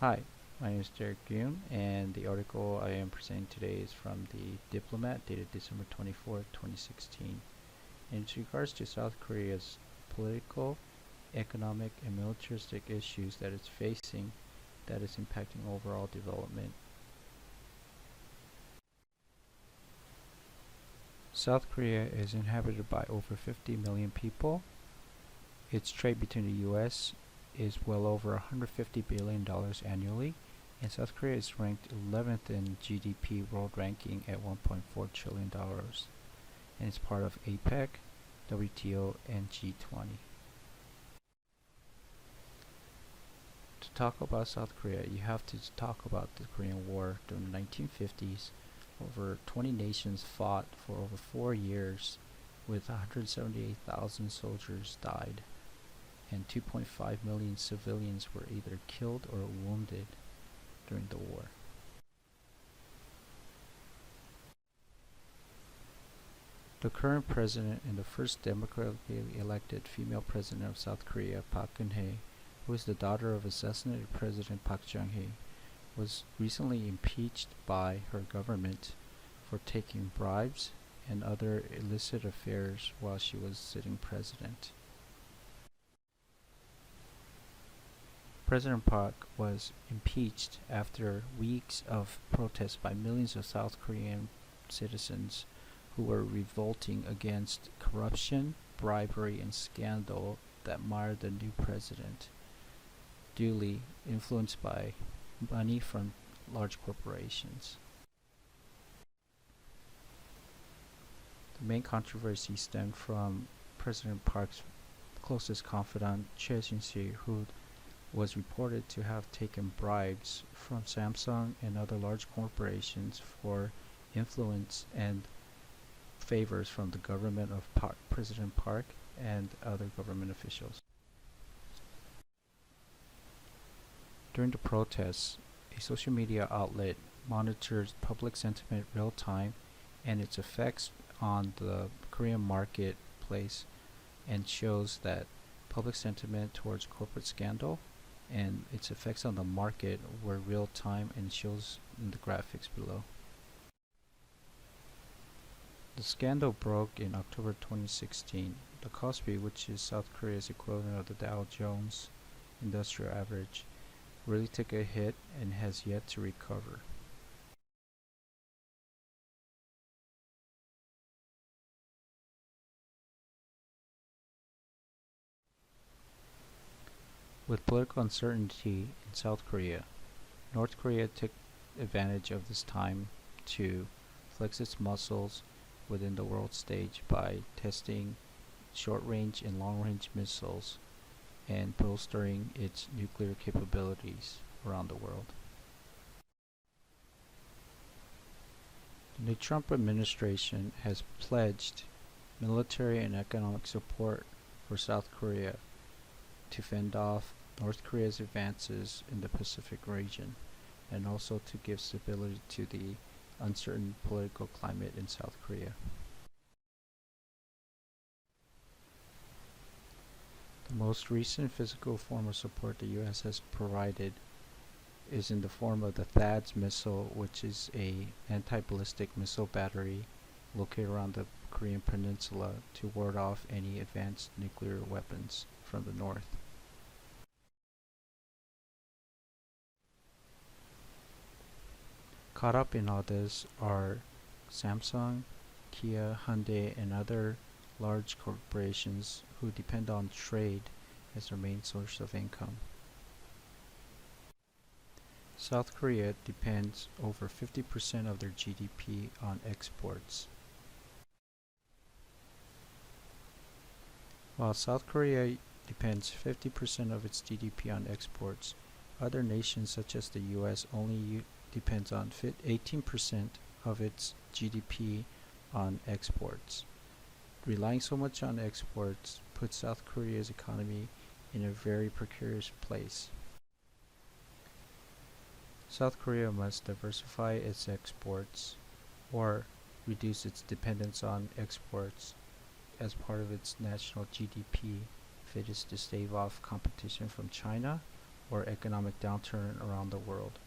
Hi, my name is Derek Yoon, and the article I am presenting today is from the Diplomat dated December 24th, 2016. And it's regards to South Korea's political, economic, and militaristic issues that it's facing that is impacting overall development. South Korea is inhabited by over 50 million people. Its trade between the US is well over $150 billion annually, and South Korea is ranked 11th in GDP world ranking at $1.4 trillion, and it's part of APEC, WTO, and G20. To talk about South Korea, you have to talk about the Korean War during the 1950s. Over 20 nations fought for over 4 years, with 178,000 soldiers died, and 2.5 million civilians were either killed or wounded during the war. The current president and the first democratically elected female president of South Korea, Park Geun-hye, who is the daughter of assassinated President Park Chung-hee, was recently impeached by her government for taking bribes and other illicit affairs while she was sitting president. President Park was impeached after weeks of protests by millions of South Korean citizens who were revolting against corruption, bribery, and scandal that marred the new president, duly influenced by money from large corporations. The main controversy stemmed from President Park's closest confidant, Choi Shin-si, who was reported to have taken bribes from Samsung and other large corporations for influence and favors from the government of President Park and other government officials. During the protests, a social media outlet monitors public sentiment real time and its effects on the Korean marketplace, and shows that public sentiment towards corporate scandal and its effects on the market were real time, and shows in the graphics below. The scandal broke in October 2016. The Kospi, which is South Korea's equivalent of the Dow Jones Industrial Average, really took a hit and has yet to recover. With political uncertainty in South Korea, North Korea took advantage of this time to flex its muscles within the world stage by testing short-range and long-range missiles and bolstering its nuclear capabilities around the world. The new Trump administration has pledged military and economic support for South Korea to fend off North Korea's advances in the Pacific region, and also to give stability to the uncertain political climate in South Korea. The most recent physical form of support the U.S. has provided is in the form of the THAAD missile, which is a anti-ballistic missile battery located around the Korean peninsula to ward off any advanced nuclear weapons from the north. Caught up in all this are Samsung, Kia, Hyundai, and other large corporations who depend on trade as their main source of income. South Korea depends over 50% of their GDP on exports. While South Korea depends 50% of its GDP on exports, other nations such as the US only depends on 18% of its GDP on exports. Relying so much on exports puts South Korea's economy in a very precarious place. South Korea must diversify its exports or reduce its dependence on exports as part of its national GDP if it is to stave off competition from China or economic downturn around the world.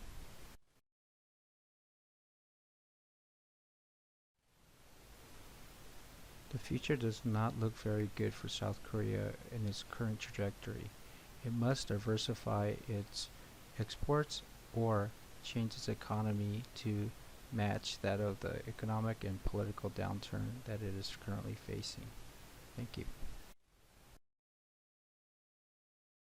The future does not look very good for South Korea in its current trajectory. It must diversify its exports or change its economy to match that of the economic and political downturn that it is currently facing. Thank you.